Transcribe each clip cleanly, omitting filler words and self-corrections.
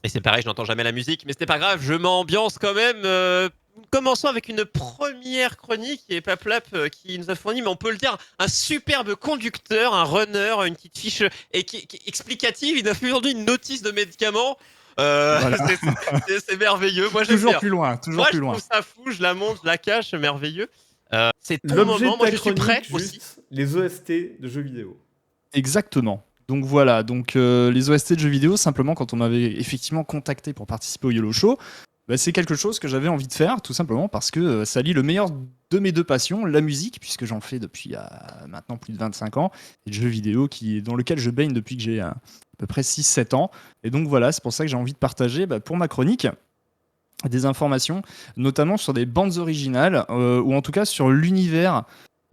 Et c'est pareil, je n'entends jamais la musique, mais c'était pas grave, je m'ambiance quand même. Commençons avec une première chronique et Paplap qui nous a fourni, mais on peut le dire, un superbe conducteur, un runner, une petite fiche qui est explicative. Il a fourni une notice de médicaments. Voilà. C'est merveilleux. Moi j'aime Toujours bien. plus loin, toujours Moi plus je loin. trouve ça fou, je la monte, je la cache, merveilleux. C'est ton L'objet moment. de Moi ta je suis prêt chronique, aussi. juste les OST de jeux vidéo. Exactement. Donc voilà, donc les OST de jeux vidéo, simplement quand on m'avait effectivement contacté pour participer au YOLO Show, bah, c'est quelque chose que j'avais envie de faire, tout simplement parce que ça lie le meilleur de mes deux passions, la musique, puisque j'en fais depuis maintenant plus de 25 ans, et le jeu vidéo dans lequel je baigne depuis que j'ai à peu près 6-7 ans. Et donc voilà, c'est pour ça que j'ai envie de partager pour ma chronique des informations, notamment sur des bandes originales, ou en tout cas sur l'univers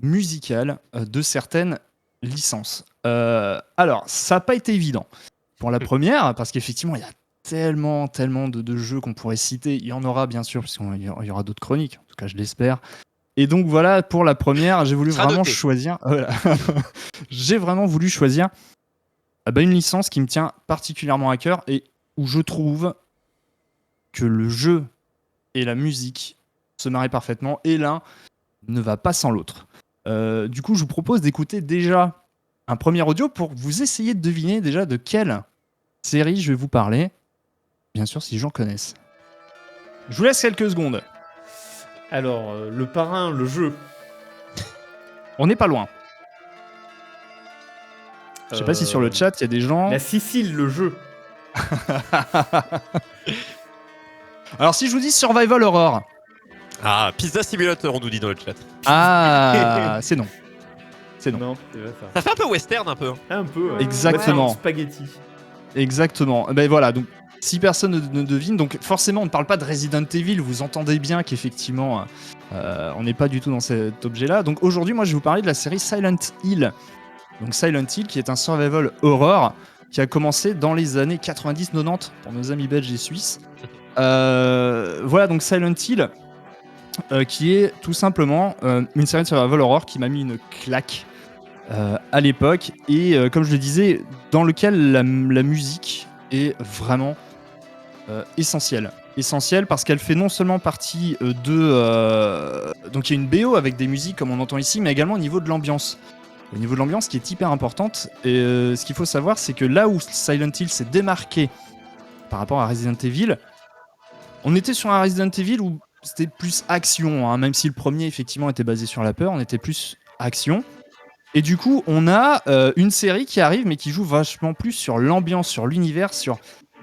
musical de certaines licences. Alors, ça n'a pas été évident pour la première, parce qu'effectivement, il y a tellement de jeux qu'on pourrait citer. Il y en aura bien sûr, puisqu'il y aura d'autres chroniques, en tout cas je l'espère. Et donc voilà, pour la première, j'ai voulu Sera vraiment noté. choisir. Voilà. J'ai vraiment voulu choisir une licence qui me tient particulièrement à cœur et où je trouve que le jeu et la musique se marient parfaitement et l'un ne va pas sans l'autre. Du coup, je vous propose d'écouter déjà un premier audio pour vous essayer de deviner déjà de quelle série je vais vous parler. Bien sûr, si j'en connaisse. Je vous laisse quelques secondes. Alors, le parrain, le jeu. On n'est pas loin. Je sais pas si sur le chat, il y a des gens... La Sicile, le jeu. Alors, si je vous dis Survival Horror... Ah, Pizza Simulator, on nous dit dans le chat. Ah, c'est non. C'est non. Non, c'est pas ça. Ça fait un peu western, un peu. Un peu, ouais. Exactement. Western spaghetti. Exactement. Ben voilà, donc si personne ne devine, donc forcément on ne parle pas de Resident Evil, vous entendez bien qu'effectivement on n'est pas du tout dans cet objet-là. Donc aujourd'hui, moi je vais vous parler de la série Silent Hill. Donc Silent Hill qui est un survival horror qui a commencé dans les années 90-90 pour nos amis belges et suisses. Voilà, donc Silent Hill qui est tout simplement une série de survival horror qui m'a mis une claque à l'époque et comme je le disais, dans lequel la musique est vraiment essentielle. Essentielle parce qu'elle fait non seulement partie donc il y a une BO avec des musiques comme on entend ici, mais également au niveau de l'ambiance. Au niveau de l'ambiance qui est hyper importante. Et ce qu'il faut savoir, c'est que là où Silent Hill s'est démarqué par rapport à Resident Evil, on était sur un Resident Evil où c'était plus action, hein, même si le premier effectivement était basé sur la peur, on était plus action. Et du coup, on a une série qui arrive, mais qui joue vachement plus sur l'ambiance, sur l'univers, sur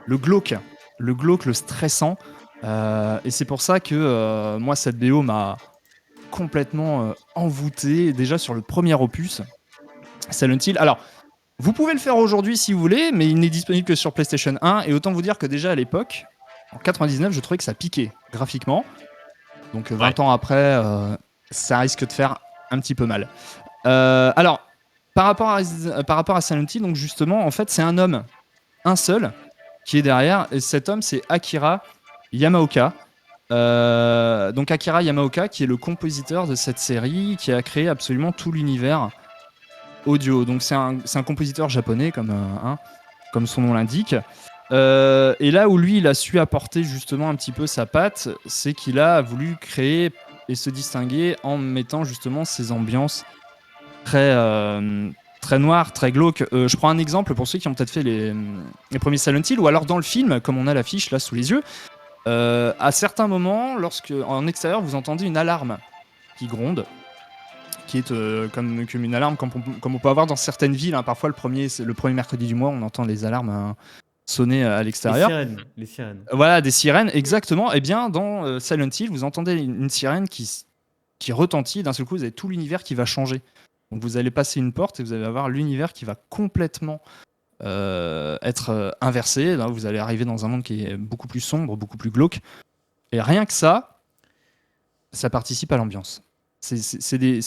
le glauque, le stressant. Et c'est pour ça que moi, cette BO m'a complètement envoûté, déjà sur le premier opus, Silent Hill. Alors, vous pouvez le faire aujourd'hui si vous voulez, mais il n'est disponible que sur PlayStation 1. Et autant vous dire que déjà à l'époque, en 99, je trouvais que ça piquait graphiquement. Donc 20 ans après, ça risque de faire un petit peu mal. Alors, par rapport à Silent Hill, donc justement, en fait, c'est un homme, un seul, qui est derrière. Et cet homme, c'est Akira Yamaoka. Donc Akira Yamaoka, qui est le compositeur de cette série, qui a créé absolument tout l'univers audio. Donc c'est un compositeur japonais, comme son nom l'indique. Et là où lui, il a su apporter justement un petit peu sa patte, c'est qu'il a voulu créer et se distinguer en mettant justement ces ambiances très noires, très glauques. Je prends un exemple pour ceux qui ont peut-être fait les premiers Silent Hill, ou alors dans le film, comme on a l'affiche là sous les yeux, à certains moments, lorsque en extérieur, vous entendez une alarme qui gronde, qui est comme une alarme comme on peut avoir dans certaines villes. Hein. Parfois, le premier mercredi du mois, on entend les alarmes sonner à l'extérieur. Les sirènes. Voilà, des sirènes, exactement. Et bien, dans Silent Hill, vous entendez une sirène qui retentit, et d'un seul coup, vous avez tout l'univers qui va changer. Donc, vous allez passer une porte et vous allez avoir l'univers qui va complètement être inversé. Là, vous allez arriver dans un monde qui est beaucoup plus sombre, beaucoup plus glauque. Et rien que ça participe à l'ambiance. C'est des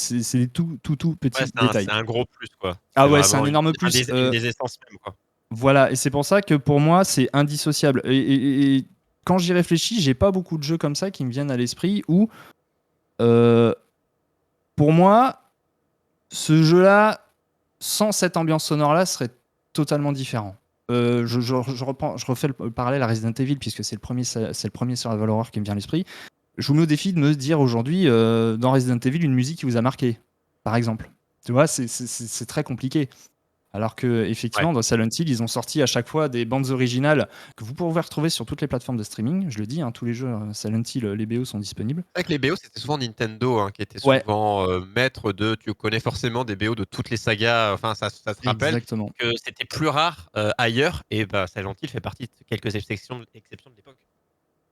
tout petits détails. C'est un gros plus, quoi. Ah ouais, c'est un énorme plus. Une des essences même, quoi. Voilà, et c'est pour ça que pour moi, c'est indissociable. Et quand j'y réfléchis, j'ai pas beaucoup de jeux comme ça qui me viennent à l'esprit où, pour moi, ce jeu-là, sans cette ambiance sonore-là, serait totalement différent. je refais le parallèle à Resident Evil puisque c'est le premier survival horror qui me vient à l'esprit. Je vous mets au défi de me dire aujourd'hui dans Resident Evil une musique qui vous a marqué, par exemple. Tu vois, c'est très compliqué. Alors que effectivement, dans Silent Hill, ils ont sorti à chaque fois des bandes originales que vous pouvez retrouver sur toutes les plateformes de streaming. Je le dis, tous les jeux Silent Hill, les BO sont disponibles. Avec les BO, c'était souvent Nintendo qui était Ouais. souvent maître de. Tu connais forcément des BO de toutes les sagas. Enfin, ça te rappelle Exactement. que c'était plus rare ailleurs. Et Silent Hill fait partie de quelques exceptions de l'époque.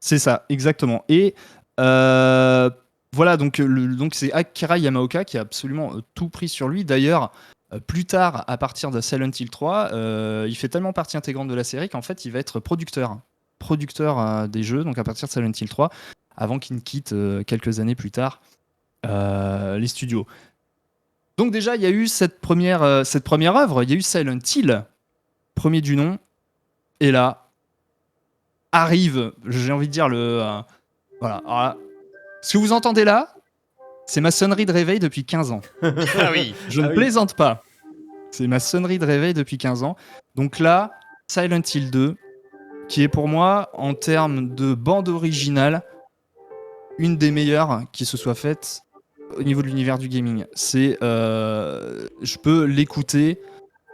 C'est ça, exactement. Et voilà, donc c'est Akira Yamaoka qui a absolument tout pris sur lui. D'ailleurs, plus tard, à partir de Silent Hill 3, il fait tellement partie intégrante de la série qu'en fait, il va être producteur des jeux, donc à partir de Silent Hill 3, avant qu'il ne quitte quelques années plus tard les studios. Donc déjà, il y a eu cette première œuvre, il y a eu Silent Hill, premier du nom, et là, arrive, j'ai envie de dire, voilà. Alors là, ce que vous entendez là, c'est ma sonnerie de réveil depuis 15 ans. Ah oui. Je ne plaisante pas. C'est ma sonnerie de réveil depuis 15 ans. Donc là, Silent Hill 2, qui est pour moi, en termes de bande originale, une des meilleures qui se soit faite au niveau de l'univers du gaming. Je peux l'écouter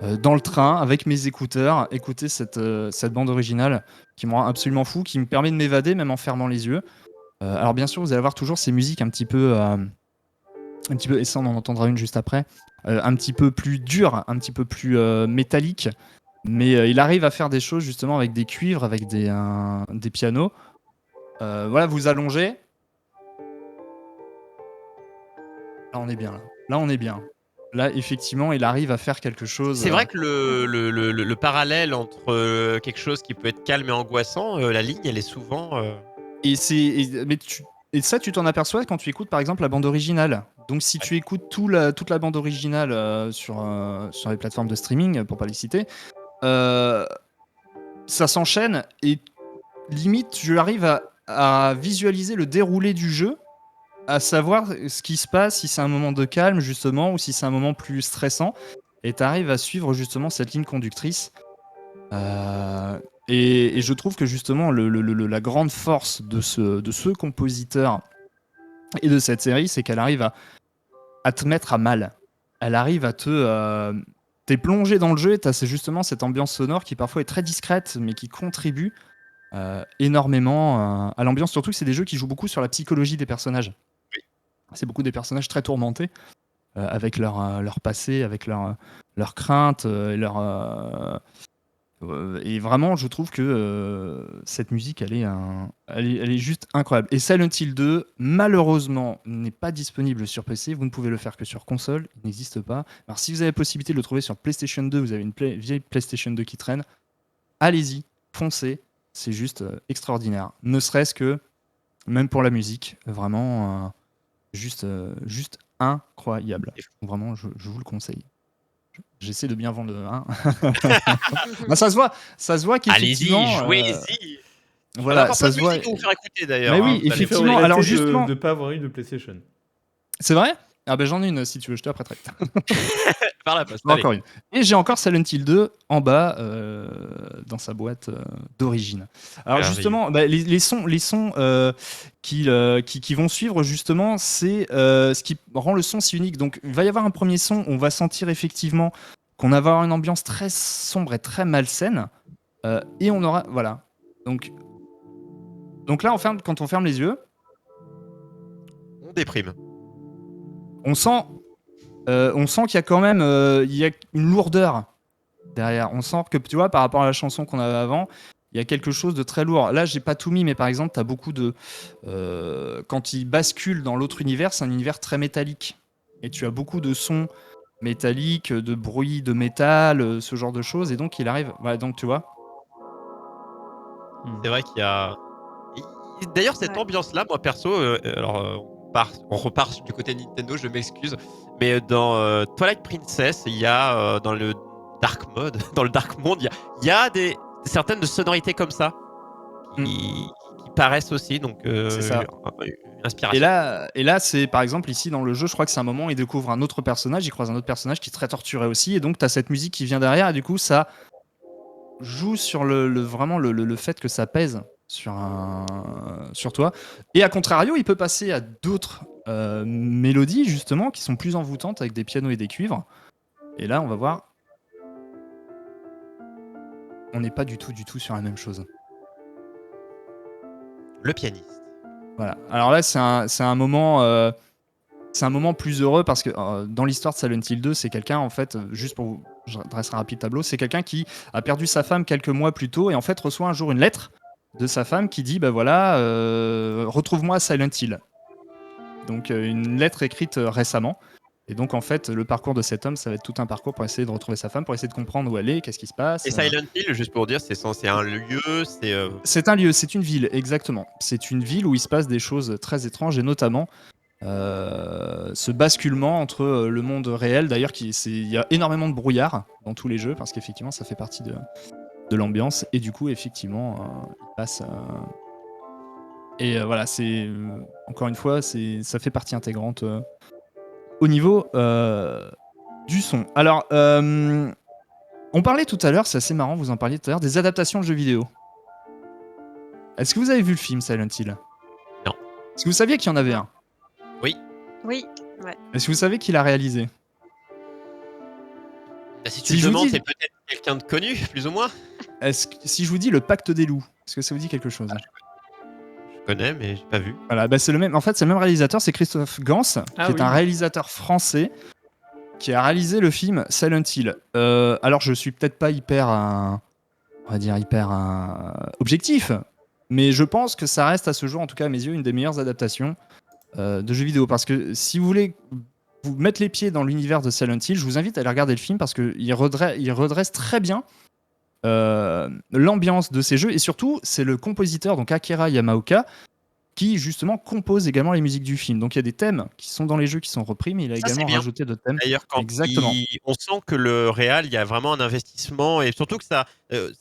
dans le train avec mes écouteurs, écouter cette bande originale qui me rend absolument fou, qui me permet de m'évader même en fermant les yeux. Alors bien sûr, vous allez avoir toujours ces musiques un petit peu, et ça on en entendra une juste après, un petit peu plus dures, un petit peu plus métalliques, mais il arrive à faire des choses justement avec des cuivres, avec des pianos. Voilà, vous allongez. Là on est bien. Là on est bien. Là, effectivement, il arrive à faire quelque chose. C'est vrai que le parallèle entre quelque chose qui peut être calme et angoissant, la ligne, elle est souvent. Et ça, tu t'en aperçois quand tu écoutes par exemple la bande originale. Donc, si tu écoutes toute la bande originale sur les plateformes de streaming, pour pas les citer, ça s'enchaîne et limite, je arrive à visualiser le déroulé du jeu, à savoir ce qui se passe, si c'est un moment de calme justement ou si c'est un moment plus stressant. Et tu arrives à suivre justement cette ligne conductrice. Et je trouve que justement la grande force de ce compositeur et de cette série, c'est qu'elle arrive à te mettre à mal. Elle arrive à t'es plongé dans le jeu et t'as justement cette ambiance sonore qui parfois est très discrète mais qui contribue énormément à l'ambiance. Surtout que c'est des jeux qui jouent beaucoup sur la psychologie des personnages. C'est beaucoup des personnages très tourmentés avec leur passé, avec leurs craintes et vraiment, je trouve que cette musique, elle est juste incroyable. Et Silent Hill 2, malheureusement, n'est pas disponible sur PC. Vous ne pouvez le faire que sur console. Il n'existe pas. Alors, si vous avez la possibilité de le trouver sur PlayStation 2, vous avez une vieille PlayStation 2 qui traîne, allez-y, foncez. C'est juste extraordinaire. Ne serait-ce que, même pour la musique, vraiment, juste incroyable. Vraiment, je vous le conseille. J'essaie de bien vendre le 1. Bah, ça se voit qu'effectivement. Allez-y, jouez-y. Voilà, ça se voit. Vous faire écouter d'ailleurs. Mais oui, effectivement. Alors justement, de pas avoir eu de PlayStation. c'est vrai. Ah ben j'en ai une si tu veux, je te la prêterai. Par la poste. Encore une. Et j'ai encore Silent Hill 2 en bas dans sa boîte d'origine. Alors justement, les sons qui vont suivre justement, c'est ce qui rend le son si unique. Donc il va y avoir un premier son, on va sentir effectivement qu'on va avoir une ambiance très sombre et très malsaine, et on aura voilà. Donc là, quand on ferme les yeux, on déprime. on sent qu'il y a quand même il y a une lourdeur derrière. On sent que, tu vois, par rapport à la chanson qu'on avait avant, il y a quelque chose de très lourd. Là, j'ai pas tout mis, mais par exemple, tu as beaucoup de... quand il bascule dans l'autre univers, c'est un univers très métallique. Et tu as beaucoup de sons métalliques, de bruits de métal, ce genre de choses. Et donc, il arrive... Voilà, donc, tu vois. C'est vrai qu'il y a... D'ailleurs, cette ambiance-là, moi, perso, on repart du côté Nintendo, je m'excuse, mais dans Twilight Princess, il y a dans le dark mode, dans le dark monde, il y a certaines sonorités comme ça qui paraissent aussi, donc c'est ça. Une inspiration. Et là, c'est par exemple ici dans le jeu, je crois que c'est un moment où il découvre un autre personnage, il croise un autre personnage qui est très torturé aussi, et donc tu as cette musique qui vient derrière, et du coup ça joue sur vraiment le fait que ça pèse sur toi. Et à contrario, il peut passer à d'autres mélodies, justement, qui sont plus envoûtantes avec des pianos et des cuivres. Et là, on va voir, on n'est pas du tout sur la même chose. Le pianiste. Voilà. Alors là, c'est un moment... c'est un moment plus heureux parce que dans l'histoire de Silent Hill 2, c'est quelqu'un, en fait, juste pour vous, je dresserai un rapide tableau, c'est quelqu'un qui a perdu sa femme quelques mois plus tôt et en fait reçoit un jour une lettre de sa femme qui dit, bah voilà, retrouve-moi à Silent Hill. Donc une lettre écrite récemment. Et donc en fait, le parcours de cet homme, ça va être tout un parcours pour essayer de retrouver sa femme, pour essayer de comprendre où elle est, qu'est-ce qui se passe. Et Silent Hill, juste pour dire, c'est un lieu, c'est... C'est un lieu, c'est une ville, exactement. C'est une ville où il se passe des choses très étranges et notamment ce basculement entre le monde réel. D'ailleurs, il y a énormément de brouillard dans tous les jeux parce qu'effectivement, ça fait partie de l'ambiance. Et du coup, effectivement, il passe. Et voilà, c'est encore une fois, ça fait partie intégrante au niveau du son. Alors, on parlait tout à l'heure, c'est assez marrant, vous en parliez tout à l'heure, des adaptations de jeux vidéo. Est-ce que vous avez vu le film Silent Hill? Non. Est-ce que vous saviez qu'il y en avait un? Oui. Est-ce que vous savez qui l'a réalisé? Bah, si tu Si le je vous demandes, dis- c'est peut-être quelqu'un de connu, plus ou moins. Si je vous dis le Pacte des loups, est-ce que ça vous dit quelque chose? Je connais, mais j'ai pas vu. Voilà, bah c'est le même. En fait, c'est le même réalisateur, c'est Christophe Gans, qui est oui. un réalisateur français qui a réalisé le film Silent Hill. Alors, je suis peut-être pas on va dire objectif, mais je pense que ça reste à ce jour, en tout cas à mes yeux, une des meilleures adaptations de jeux vidéo. Parce que si vous voulez vous mettre les pieds dans l'univers de Silent Hill, je vous invite à aller regarder le film parce qu'il redresse très bien l'ambiance de ces jeux, et surtout c'est le compositeur, donc Akira Yamaoka, qui justement compose également les musiques du film. Donc il y a des thèmes qui sont dans les jeux qui sont repris, mais il a Ça, c'est également bien. rajouté d'autres thèmes. D'ailleurs, quand Exactement. on sent que le réal, il y a vraiment un investissement, et surtout que ça...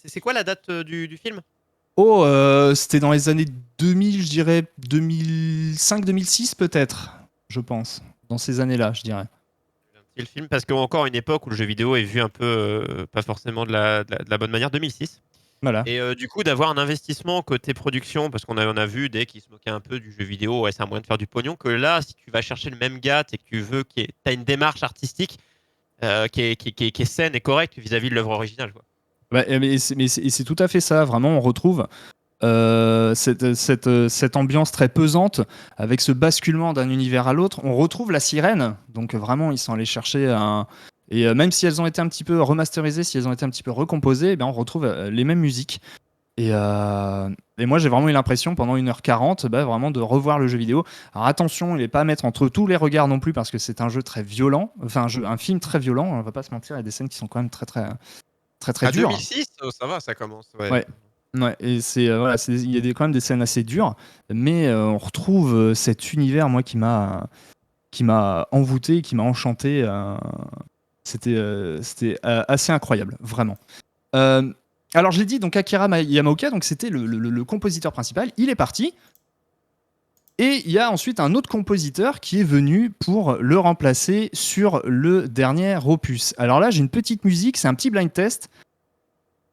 c'est quoi la date du film? Oh, c'était dans les années 2000, je dirais 2005-2006 peut-être, je pense. Dans ces années-là, je dirais. C'est le film, parce qu'il y a encore une époque où le jeu vidéo est vu un peu, pas forcément de la bonne manière, 2006. Voilà. Et du coup, d'avoir un investissement côté production, parce on a vu dès qu'ils se moquaient un peu du jeu vidéo, ouais, c'est un moyen de faire du pognon, que là, si tu vas chercher le même gars et que tu veux tu as une démarche artistique qui est saine et correcte vis-à-vis de l'œuvre originale. Quoi. Ouais, mais c'est tout à fait ça. Vraiment, on retrouve cette ambiance très pesante avec ce basculement d'un univers à l'autre. On retrouve la sirène. Donc vraiment, ils sont allés chercher un... Et même si elles ont été un petit peu remasterisées, si elles ont été un petit peu recomposées, on retrouve les mêmes musiques. Et moi, j'ai vraiment eu l'impression, pendant 1h40, vraiment de revoir le jeu vidéo. Alors attention, il n'est pas à mettre entre tous les regards non plus, parce que c'est un jeu très violent. Enfin, un film très violent, on va pas se mentir, il y a des scènes qui sont quand même très À dures. 2006, ça va, ça commence. Ouais. Ouais, et il y a quand même des scènes assez dures, mais on retrouve cet univers, moi, qui m'a envoûté, qui m'a enchanté. C'était assez incroyable, vraiment. Alors, je l'ai dit, donc Akira Yamaoka, donc c'était le compositeur principal. Il est parti. Et il y a ensuite un autre compositeur qui est venu pour le remplacer sur le dernier opus. Alors là, j'ai une petite musique, c'est un petit blind test.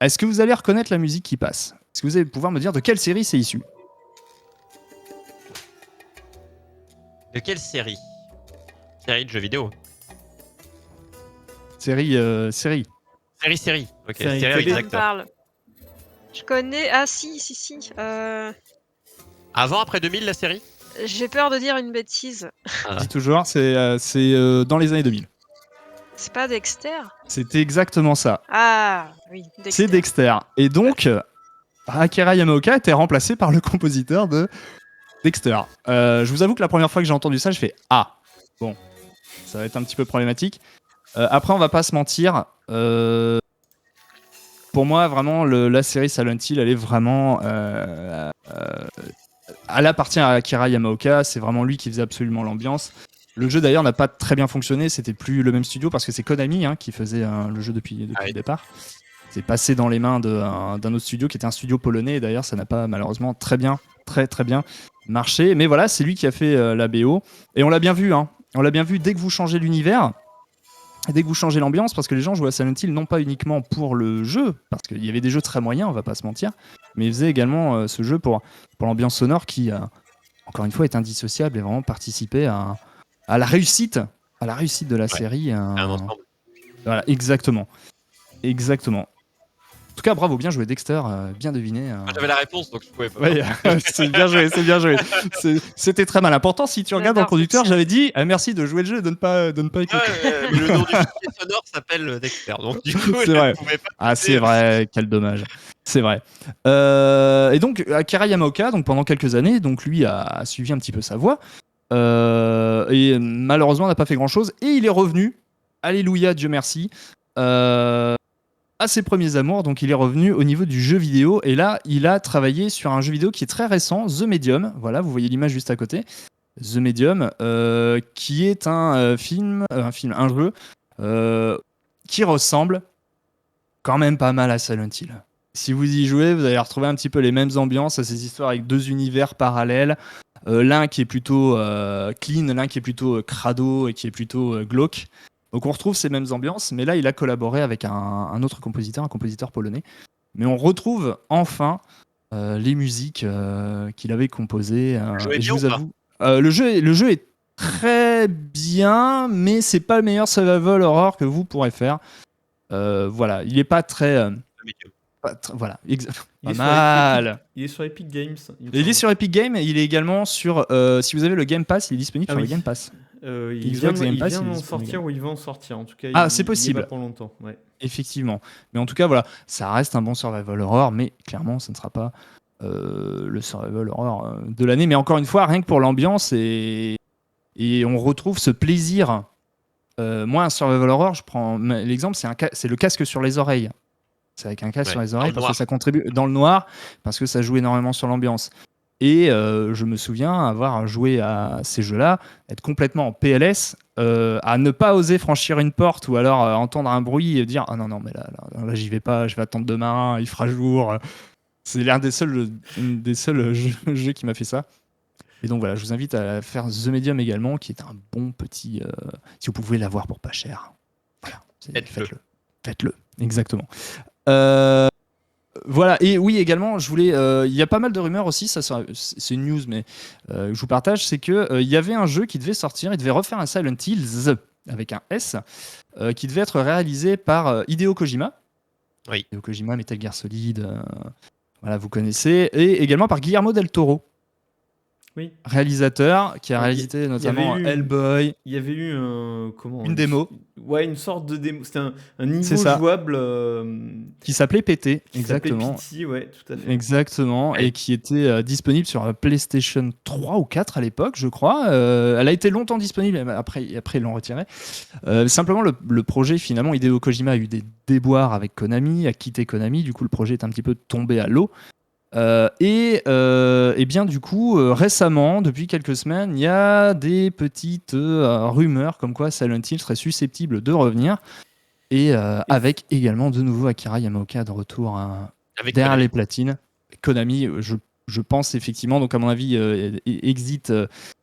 Est-ce que vous allez reconnaître la musique qui passe? Est-ce que vous allez pouvoir me dire de quelle série c'est issu? De quelle série? Série de jeux vidéo. Série. Série. Ok, Série série télé. avec des Ça me acteurs. parle. Je connais. Ah, si. Avant, après 2000, la série? J'ai peur de dire une bêtise. Ah. Dis toujours, c'est dans les années 2000. C'est pas Dexter? C'était exactement ça. Ah, oui, Dexter. C'est Dexter. Et donc, Akira Yamaoka était remplacé par le compositeur de Dexter. Je vous avoue que la première fois que j'ai entendu ça, je fais « Ah, bon, ça va être un petit peu problématique ». Après, on va pas se mentir. Pour moi, vraiment, la série Silent Hill, elle est vraiment... elle appartient à Akira Yamaoka. C'est vraiment lui qui faisait absolument l'ambiance. Le jeu, d'ailleurs, n'a pas très bien fonctionné. C'était plus le même studio parce que c'est Konami qui faisait le jeu depuis le départ. C'est passé dans les mains d'un autre studio qui était un studio polonais. Et d'ailleurs, ça n'a pas malheureusement très bien marché. Mais voilà, c'est lui qui a fait la BO. Et on l'a bien vu. On l'a bien vu dès que vous changez l'univers. dès que vous changez l'ambiance, parce que les gens jouaient à Silent Hill non pas uniquement pour le jeu, parce qu'il y avait des jeux très moyens, on va pas se mentir, mais ils faisaient également ce jeu pour l'ambiance sonore qui, encore une fois, est indissociable et vraiment participait à la réussite, de la série. Un ensemble. Voilà, exactement. En tout cas, bravo, bien joué Dexter, bien deviné. Moi, j'avais la réponse, donc je pouvais pas. Ouais, c'est bien joué. C'était très malin. Pourtant, si tu regardes dans le conducteur, j'avais dit merci de jouer le jeu et de ne pas écouter. Mais le nom du fichier sonore s'appelle Dexter, donc du coup, C'est vrai. je pouvais pas. Ah, c'est vrai, quel dommage. C'est vrai. Et donc, Akira Yamaoka, donc, pendant quelques années, donc, lui a suivi un petit peu sa voie. Et malheureusement, n'a pas fait grand-chose. Et il est revenu, alléluia, Dieu merci, à ses premiers amours. Donc, il est revenu au niveau du jeu vidéo. Et là, il a travaillé sur un jeu vidéo qui est très récent, The Medium. Voilà, vous voyez l'image juste à côté. The Medium, qui est un jeu qui ressemble quand même pas mal à Silent Hill. Si vous y jouez, vous allez retrouver un petit peu les mêmes ambiances, à ces histoires avec deux univers parallèles. L'un qui est plutôt clean, l'un qui est plutôt crado et qui est plutôt glauque. Donc on retrouve ces mêmes ambiances, mais là il a collaboré avec un autre compositeur, un compositeur polonais. Mais on retrouve enfin les musiques qu'il avait composées. Et je vous avoue, le jeu est très bien, mais c'est pas le meilleur survival horror que vous pourrez faire. Voilà, il est pas très. Voilà, pas mal. Il est sur Epic Games. Il est sur Epic Games et il est également sur. Si vous avez le Game Pass, il est disponible sur le Game Pass. Il Xbox vient Game Pass, il est d'en disponible. sortir ou il va en sortir. En tout cas, C'est il possible. est pas pour longtemps. Ouais. Effectivement. Mais en tout cas, voilà, ça reste un bon survival horror, mais clairement, ce ne sera pas le survival horror de l'année. Mais encore une fois, rien que pour l'ambiance et on retrouve ce plaisir. Moi, un survival horror, je prends l'exemple, c'est le casque sur les oreilles. C'est avec un casque sur les oreilles parce que ça contribue dans le noir, parce que ça joue énormément sur l'ambiance. Et je me souviens avoir joué à ces jeux-là, être complètement en PLS, à ne pas oser franchir une porte ou alors entendre un bruit et dire ah non mais là j'y vais pas, je vais attendre demain, il fera jour. C'est l'un des seuls jeux qui m'a fait ça. Et donc voilà, je vous invite à faire The Medium également, qui est un bon petit. Si vous pouvez l'avoir pour pas cher, voilà, faites-le, exactement. Voilà, et oui, également, je voulais. Il y a pas mal de rumeurs aussi, c'est une news, mais je vous partage, c'est qu'il y avait un jeu qui devait sortir, il devait refaire un Silent Hills avec un S, qui devait être réalisé par Hideo Kojima. Oui. Hideo Kojima, Metal Gear Solid, voilà, vous connaissez, et également par Guillermo del Toro. Oui. Réalisateur qui a réalisé notamment Hellboy. Il y avait eu une démo. Ouais, une sorte de démo. C'était un niveau jouable qui s'appelait PT, qui exactement. PT, ouais, tout à fait. Exactement, ouais. Et qui était disponible sur PlayStation 3 ou 4 à l'époque, je crois. Elle a été longtemps disponible, mais après ils l'ont retirée. Simplement, le projet, finalement, Hideo Kojima a eu des déboires avec Konami, a quitté Konami, du coup le projet est un petit peu tombé à l'eau. Et bien du coup récemment, depuis quelques semaines, il y a des petites rumeurs comme quoi Silent Hill serait susceptible de revenir et avec également de nouveau Akira Yamaoka de retour derrière les platines. Konami, je pense effectivement, donc à mon avis exit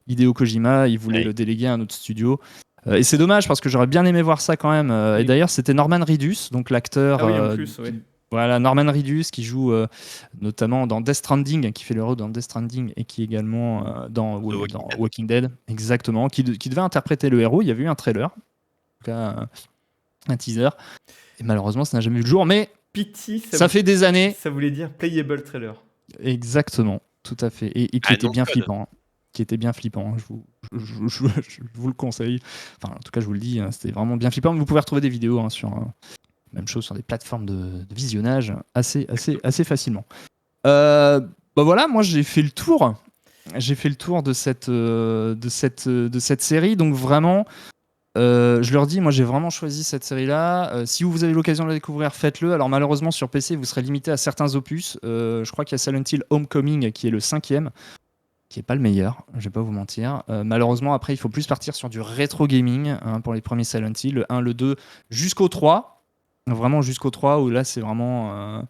Hideo Kojima, il voulait le déléguer à un autre studio. Et c'est dommage parce que j'aurais bien aimé voir ça quand même. Et d'ailleurs c'était Norman Reedus, donc l'acteur. En plus, ouais. Voilà, Norman Reedus qui joue notamment dans Death Stranding, qui fait le rôle dans Death Stranding et qui est également dans Walking Dead, exactement, qui devait interpréter le héros. Il y avait eu un trailer, en tout cas un teaser, et malheureusement ça n'a jamais vu le jour, mais Pity, ça fait des années. Ça voulait dire playable trailer. Exactement, tout à fait, et qui était bien flippant. Qui était bien flippant, je vous le conseille. Enfin, en tout cas, je vous le dis, c'était vraiment bien flippant. Vous pouvez retrouver des vidéos sur... Même chose sur des plateformes de visionnage assez facilement. Voilà, moi j'ai fait le tour. J'ai fait le tour de cette série. Donc vraiment, je leur dis, moi j'ai vraiment choisi cette série-là. Si vous avez l'occasion de la découvrir, faites-le. Alors malheureusement sur PC, vous serez limité à certains opus. Je crois qu'il y a Silent Hill Homecoming qui est le 5e, qui est pas le meilleur, je vais pas vous mentir. Malheureusement, après, il faut plus partir sur du rétro gaming pour les premiers Silent Hill, le 1, le 2, jusqu'au 3. Vraiment jusqu'au 3 où là c'est vraiment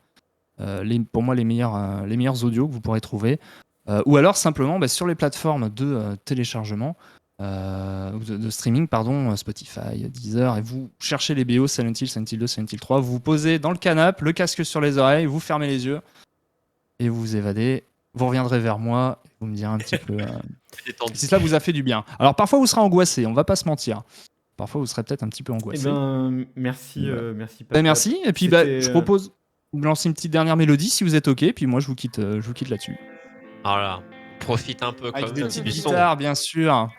pour moi les meilleurs audios que vous pourrez trouver ou alors simplement sur les plateformes de téléchargement de streaming, pardon, Spotify, Deezer, et vous cherchez les BO Silent Hill, Silent Hill 2, Silent Hill 3, vous vous posez dans le canapé, le casque sur les oreilles, vous fermez les yeux et vous vous évadez. Vous reviendrez vers moi, et vous me direz un petit peu si cela vous a fait du bien. Alors parfois vous serez angoissé, on va pas se mentir. Parfois vous serez peut-être un petit peu Eh angoissé. ben, merci, merci. Ben, merci. Et puis je propose de lancer une petite dernière mélodie si vous êtes ok. Puis moi je vous quitte là-dessus. Voilà. Profite un peu Avec quand des même petites du son. guitares, bien sûr.